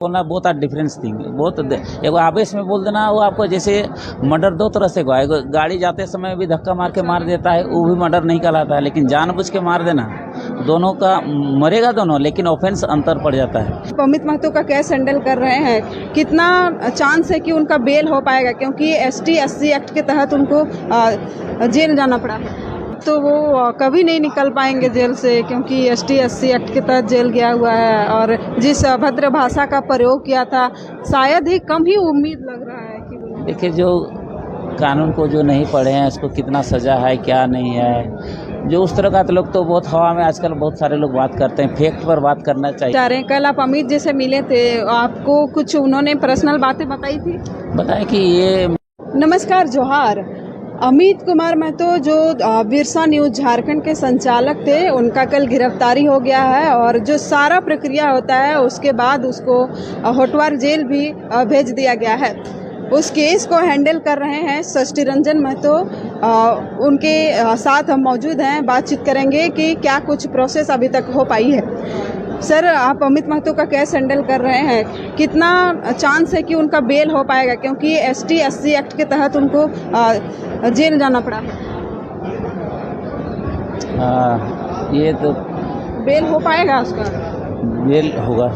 बोलना बहुत difference thing बहुत एगो आवेश में बोल देना, वो आपको जैसे मर्डर दो तरह से हुआ। एगो गाड़ी जाते समय भी धक्का मार के मार देता है, वो भी मर्डर नहीं कहलाता है, लेकिन जानबूझ के मार देना, दोनों का मरेगा दोनों, लेकिन ऑफेंस अंतर पड़ जाता है। अमित महतो का केस हैंडल कर रहे हैं, कितना चांस है कि उनका बेल हो पाएगा, क्योंकि ST-80 एक्ट के तहत उनको जेल जाना पड़ा है, तो वो कभी नहीं निकल पाएंगे जेल से, क्योंकि ST-80 एक्ट के तहत जेल गया हुआ है। और जिस अभद्र भाषा का प्रयोग किया था, शायद ही कम ही उम्मीद लग रहा है कि देखिए, जो कानून को जो नहीं पढ़े हैं उसको कितना सजा है क्या नहीं है, जो उस तरह का तो लोग तो बहुत हवा में आजकल बहुत सारे लोग बात करते हैं, फैक्ट पर बात करना चाहिए। जा रहे हैं, कल आप अमित जी से मिले थे, आपको कुछ उन्होंने पर्सनल बातें बताई थी? बताएं कि ये नमस्कार, जोहार। अमित कुमार महतो जो बिरसा न्यूज झारखंड के संचालक थे, उनका कल गिरफ्तारी हो गया है, और जो सारा प्रक्रिया होता है उसके बाद उसको होटवार जेल भी भेज दिया गया है। उस केस को हैंडल कर रहे हैं षष्ठी रंजन महतो, उनके साथ हम मौजूद हैं, बातचीत करेंगे कि क्या कुछ प्रोसेस अभी तक हो पाई है। सर, आप अमित महतो का केस हैंडल कर रहे हैं, कितना चांस है कि उनका बेल हो पाएगा, क्योंकि ST-80 एक्ट के तहत उनको जेल जाना पड़ा है? ये तो बेल हो पाएगा उसका? बेल होगा।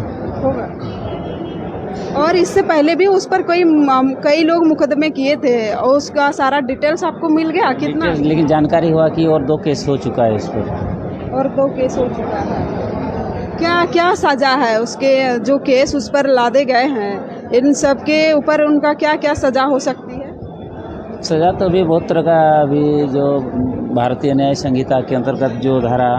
और इससे पहले भी उस पर कई लोग मुकदमे किए थे, और उसका सारा डिटेल्स आपको मिल गया कितना? लेकिन जानकारी हुआ कि और 2 केस हो चुका है इस पर। और 2 केस हो चुका है। क्या क्या सजा है उसके, जो केस उस पर लादे गए हैं, इन सब के ऊपर उनका क्या क्या सजा हो सकती है? सजा तो अभी बहुत तरह का, अभी जो भारतीय न्याय संहिता के अंतर्गत जो धारा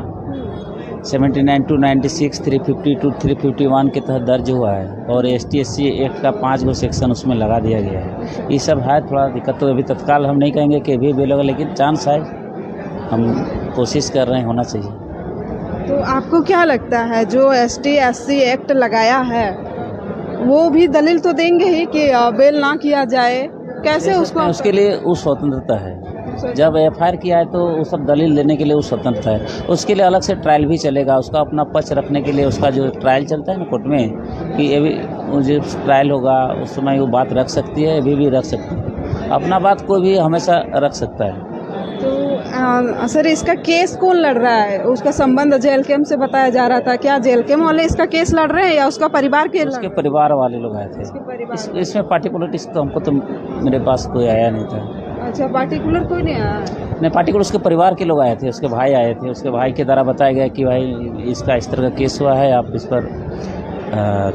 79 to 96, 350 to 351 के तहत दर्ज हुआ है, और ST-80 एक्ट का 5 गो सेक्शन उसमें लगा दिया गया है। ये सब है, थोड़ा दिक्कत तो अभी तत्काल हम नहीं कहेंगे कि अभी बेल होगा, लेकिन चांस है, हम कोशिश कर रहे हैं, होना चाहिए। तो आपको क्या लगता है, जो ST-80 एक्ट लगाया है वो भी दलील तो देंगे ही कि बेल ना किया जाए? कैसे उसको? उसके लिए वो स्वतंत्रता है, जब FIR किया है तो वो सब दलील देने के लिए वो स्वतंत्र है। उसके लिए अलग से ट्रायल भी चलेगा, उसका अपना पक्ष रखने के लिए उसका जो ट्रायल चलता है ना कोर्ट में, कि अभी जो ट्रायल होगा उस समय वो बात रख सकती है, अभी भी रख सकती है, अपना बात कोई भी हमेशा रख सकता है। तो सर, इसका केस कौन लड़ रहा है? उसका संबंध जेल कैम्प से बताया जा रहा था, क्या जेल कैम्प वाले इसका केस लड़ रहे हैं या उसका परिवार के? उसके परिवार वाले लोग आए थे। इसमें पार्टी पॉलिटिक्स तो हमको तो मेरे पास कोई आया नहीं था। अच्छा, पार्टिकुलर कोई नहीं आया? नहीं, पार्टिकुलर उसके परिवार के लोग आए थे, उसके भाई आए थे, उसके भाई के द्वारा बताया गया कि भाई इसका इस तरह का केस हुआ है, आप इस पर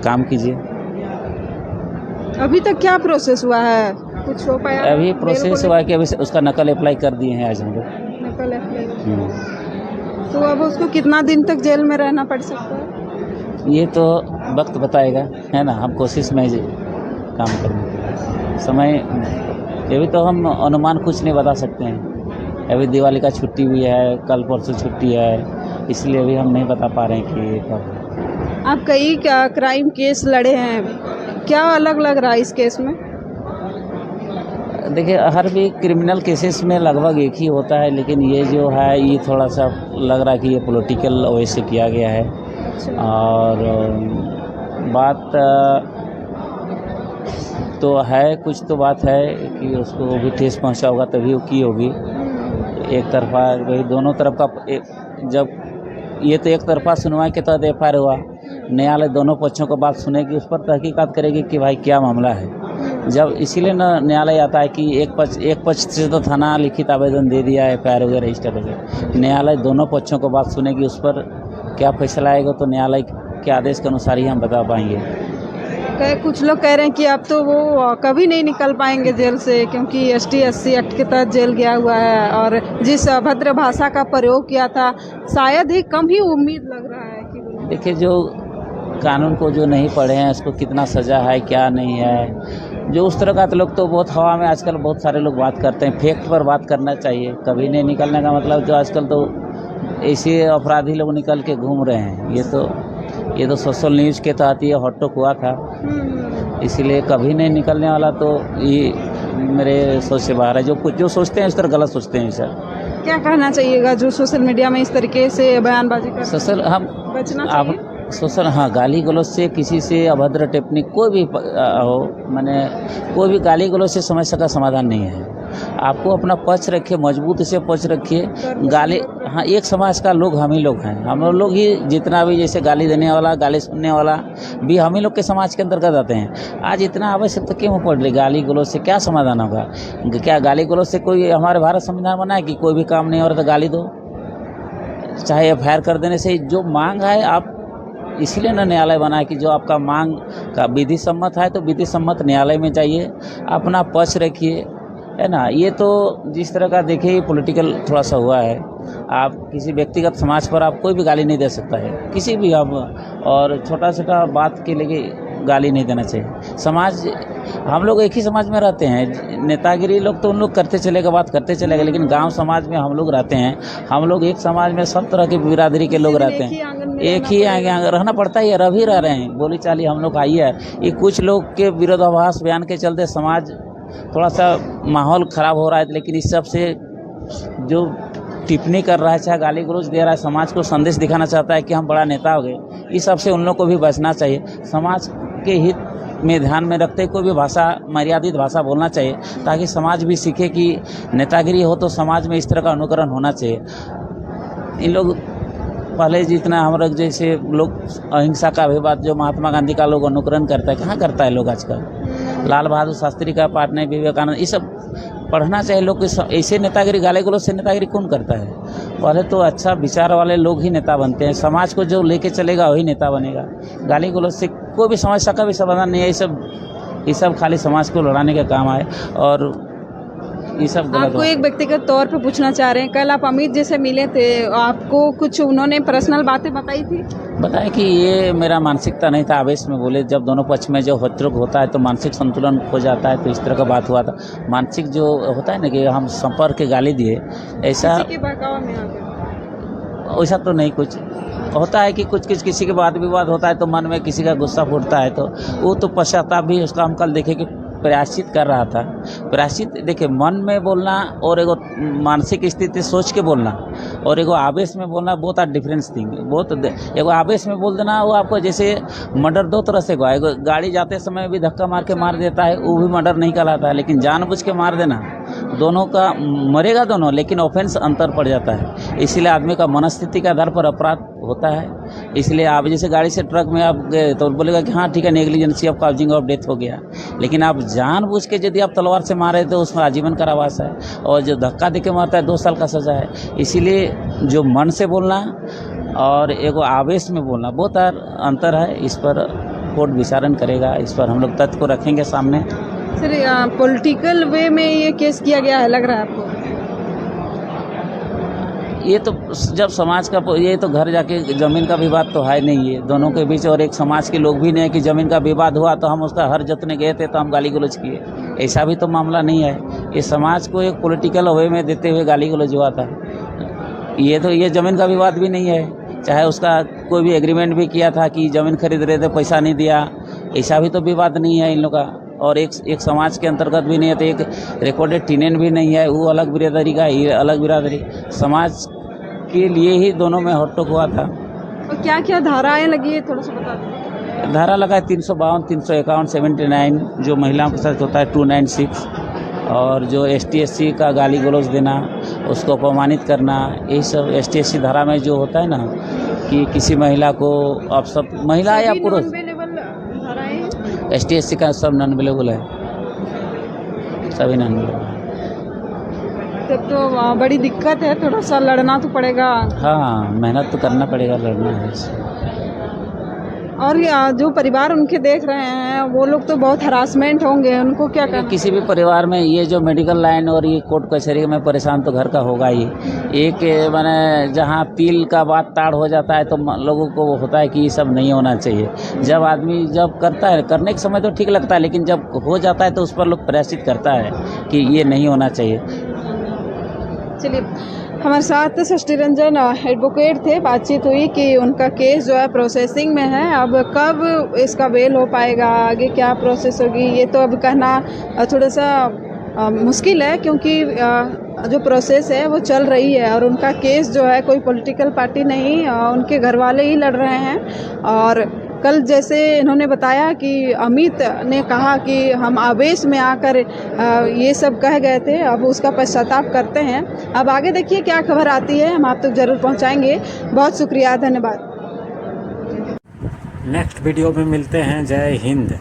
काम कीजिए। अभी तक क्या प्रोसेस हुआ है, कुछ हो पाया? अभी प्रोसेस हुआ है कि अभी उसका नकल अप्लाई कर दिए हैं आज हम लोग। नकल अप्लाई? तो अब उसको कितना दिन तक जेल में रहना पड़ सकता है? ये तो वक्त बताएगा, है ना। हम कोशिश में काम करने समय, अभी तो हम अनुमान कुछ नहीं बता सकते हैं। अभी दिवाली का छुट्टी भी है, कल परसों छुट्टी है, इसलिए अभी हम नहीं बता पा रहे हैं कि कब। आप कई क्राइम केस लड़े हैं, क्या अलग लग रहा है इस केस में? देखिए, हर भी क्रिमिनल केसेस में लगभग एक ही होता है, लेकिन ये जो है ये थोड़ा सा लग रहा है कि ये पॉलिटिकल वजह से किया गया है। और बात तो है, कुछ तो बात है कि उसको भी ठेस पहुंचा होगा तभी वो की होगी। एक तरफा वही दोनों तरफ का, जब ये तो एक तरफा सुनवाई के तहत FIR हुआ, न्यायालय दोनों पक्षों को बात सुनेगी, उस पर तहकीकात करेगी कि भाई क्या मामला है। जब इसीलिए न न्यायालय आता है कि एक पक्ष से तो थाना लिखित आवेदन दे दिया है, FIR वगैरह रजिस्टर वगैरह, न्यायालय दोनों पक्षों को बात सुनेगी, उस पर क्या फैसला आएगा तो न्यायालय के आदेश के अनुसार ही हम बता पाएंगे। कुछ लोग कह रहे हैं कि अब तो वो कभी नहीं निकल पाएंगे जेल से, क्योंकि ST-80 एक्ट के तहत जेल गया हुआ है, और जिस अभद्र भाषा का प्रयोग किया था, शायद ही कम ही उम्मीद लग रहा है कि। देखिए, जो कानून को जो नहीं पढ़े हैं उसको कितना सजा है क्या नहीं है, जो उस तरह का तो लोग तो बहुत हवा में आजकल बहुत सारे लोग बात करते हैं, फैक्ट पर बात करना चाहिए। कभी नहीं निकलने का मतलब, जो आजकल तो ऐसे अपराधी लोग निकल के घूम रहे हैं, ये तो सोशल न्यूज़ के तहत ये हॉटटॉक हुआ था, इसीलिए कभी नहीं निकलने वाला। तो ये मेरे सोच से बाहर है, जो सोचते हैं इस तरह गलत सोचते हैं। सर, क्या कहना चाहिएगा जो सोशल मीडिया में इस तरीके से बयानबाजी करते हैं? सोशल हम बचना आप चाहिए? शोषण, हाँ, गाली गलौज से, किसी से अभद्र टिप्पणी कोई भी हो, मैंने कोई भी गाली गलौज से समस्या का समाधान नहीं है। आपको अपना पक्ष रखिए, मजबूत से पक्ष रखिए। गाली, हाँ, एक समाज का लोग हम ही लोग हैं, हम लोग ही, जितना भी जैसे गाली देने वाला, गाली सुनने वाला भी हम ही लोग के समाज के अंतर्गत आते हैं। आज इतना आवश्यकता क्यों पड़ रही गाली गलौज से? क्या समाधान होगा? क्या गाली गलौज से कोई, हमारे भारत संविधान बना है कि कोई भी काम नहीं हो रहा तो गाली दो, चाहे FIR कर देने से जो मांग है, आप इसलिए ना न्यायालय बना है कि जो आपका मांग का विधि सम्मत है तो विधि सम्मत न्यायालय में जाइए, अपना पक्ष रखिए, है ना। ये तो जिस तरह का देखिए पॉलिटिकल थोड़ा सा हुआ है, आप किसी व्यक्तिगत समाज पर आप कोई भी गाली नहीं दे सकता है, किसी भी आप, और छोटा छोटा बात के लिए गाली नहीं देना चाहिए। समाज, हम लोग एक ही समाज में रहते हैं, नेतागिरी लोग तो उन लोग करते चलेगा, बात करते चलेगा, लेकिन गांव समाज में हम लोग रहते हैं, हम लोग एक समाज में सब तरह की बिरादरी के लोग रहते हैं, एक ही आगे रहना पड़ता है, रह भी रह रहे हैं, बोली चाली हम लोग आई है। ये कुछ लोग के विरोधाभास बयान के चलते समाज थोड़ा सा माहौल ख़राब हो रहा है, लेकिन इस सब से जो टिप्पणी कर रहा है, चाहे गाली गलौज दे रहा है, समाज को संदेश दिखाना चाहता है कि हम बड़ा नेता हो गए, इस सब से उन लोग को भी बचना चाहिए। समाज के हित में ध्यान में रखते कोई भी भाषा, मर्यादित भाषा बोलना चाहिए, ताकि समाज भी सीखे कि नेतागिरी हो तो समाज में इस तरह का अनुकरण होना चाहिए। इन लोग पहले जितना हम लोग, जैसे लोग अहिंसा का अभिवाद जो महात्मा गांधी का लोग अनुकरण करता है, कहाँ करता है लोग आजकल? लाल बहादुर शास्त्री का पाठ नहीं, विवेकानंद, ये सब पढ़ना चाहिए लोग। ऐसे नेतागिरी, गाली गलौज से नेतागिरी कौन करता है? पहले तो अच्छा विचार वाले लोग ही नेता बनते हैं, समाज को जो लेके चलेगा वही नेता बनेगा। गाली गलौज से कोई भी समस्या का भी समाधान नहीं है। ये सब खाली समाज को लड़ाने का काम है, और ये सब गलत। आपको एक व्यक्तिगत तौर पे पूछना चाह रहे हैं, कल आप अमित जी से मिले थे, आपको कुछ उन्होंने पर्सनल बातें बताई थी? बताया कि ये मेरा मानसिकता नहीं था, आवेश में बोले। जब दोनों पक्ष में जो हत्रुक होता है तो मानसिक संतुलन खो जाता है, तो इस तरह का बात हुआ था। मानसिक जो होता है ना कि हम संपर्क के गाली दिए, ऐसा किसी के बहकावे में आ गए? वैसा तो नहीं। कुछ होता है कि कुछ किसी के वाद विवाद होता है तो मन में किसी का गुस्सा फूटता है, तो वो तो पश्चाताप भी उसका हम कल देखे कि प्रायश्चित कर रहा था। प्रायश्चित देखिए, मन में बोलना और एगो मानसिक स्थिति सोच के बोलना और एगो आवेश में बोलना, बहुत आर डिफरेंस थिंग। बहुत एगो आवेश में बोल देना, वो आपको जैसे मर्डर दो तरह से हुआ। एगो गाड़ी जाते समय भी धक्का मार के मार देता है, वो भी मर्डर नहीं कहलाता है, लेकिन जानबूझ के मार देना, दोनों का मरेगा दोनों, लेकिन ऑफेंस अंतर पड़ जाता है। इसलिए आदमी का मनस्थिति के आधार पर अपराध होता है। इसलिए आप जैसे गाड़ी से ट्रक में आप गए तो बोलेगा कि हाँ ठीक है, negligence of causing of death हो गया, लेकिन आप जानबूझ के यदि आप तलवार से मारे तो उसमें आजीवन कारावास है, और जो धक्का देके मारता है 2 साल का सजा है। इसीलिए जो मन से बोलना और एगो आवेश में बोलना बहुत अंतर है। इस पर कोर्ट विचारण करेगा, इस पर हम लोग तथ्य को रखेंगे सामने। सर, पॉलिटिकल वे में ये केस किया गया है लग रहा है आपको? ये तो जब समाज का, ये तो घर जाके ज़मीन का विवाद तो है नहीं है दोनों के बीच, और एक समाज के लोग भी नहीं है कि ज़मीन का विवाद हुआ तो हम उसका हर जतने गए थे तो हम गाली गलौज किए, ऐसा भी तो मामला नहीं है। ये समाज को एक पॉलिटिकल वे में देते हुए गाली गलौज हुआ था। ये ज़मीन का विवाद भी नहीं है, चाहे उसका कोई भी एग्रीमेंट भी किया था कि ज़मीन खरीद रहे थे, पैसा नहीं दिया, ऐसा भी तो विवाद नहीं है इन लोग का। और एक समाज के अंतर्गत भी नहीं है, तो एक रिकॉर्डेड टीनेन भी नहीं है, वो अलग बिरादरी का, ये अलग बिरादरी। समाज के लिए ही दोनों में हटटोक हुआ था। और क्या क्या धाराएं लगी है, थोड़ा सा बता दें। धारा लगा है 352, 351, 79, जो महिलाओं के साथ होता है 296, और जो ST SC का गाली गलौज देना, उसको अपमानित करना, यही सब ST SC धारा में जो होता है ना कि किसी महिला को, आप सब महिला या पुरुष, ST SC का सब नॉन अवेलेबल है, सभी नॉन अवेलेबल। तब तो बड़ी दिक्कत है, थोड़ा सा लड़ना तो पड़ेगा। हाँ, मेहनत तो करना पड़ेगा, लड़ना है। और जो परिवार उनके देख रहे हैं वो लोग तो बहुत हरासमेंट होंगे, उनको क्या करना? किसी भी परिवार में ये जो मेडिकल लाइन और ये कोर्ट कचहरी में परेशान तो घर का होगा ही। एक मैंने जहाँ तिल का बात ताड़ हो जाता है तो लोगों को वो होता है कि ये सब नहीं होना चाहिए। जब आदमी जब करता है, करने के समय तो ठीक लगता है, लेकिन जब हो जाता है तो उस पर लोग प्रायश्चित करता है कि ये नहीं होना चाहिए। चलिए, हमारे साथ सृष्टि रंजन एडवोकेट थे, बातचीत हुई कि उनका केस जो है प्रोसेसिंग में है, अब कब इसका बेल हो पाएगा, आगे क्या प्रोसेस होगी, ये तो अब कहना थोड़ा सा मुश्किल है, क्योंकि जो प्रोसेस है वो चल रही है और उनका केस जो है कोई पॉलिटिकल पार्टी नहीं, उनके घर वाले ही लड़ रहे हैं। और कल जैसे इन्होंने बताया कि अमित ने कहा कि हम आवेश में आकर ये सब कह गए थे, अब उसका पश्चाताप करते हैं। अब आगे देखिए क्या खबर आती है, हम आप तक जरूर पहुंचाएंगे। बहुत शुक्रिया, धन्यवाद। नेक्स्ट वीडियो में मिलते हैं। जय हिंद।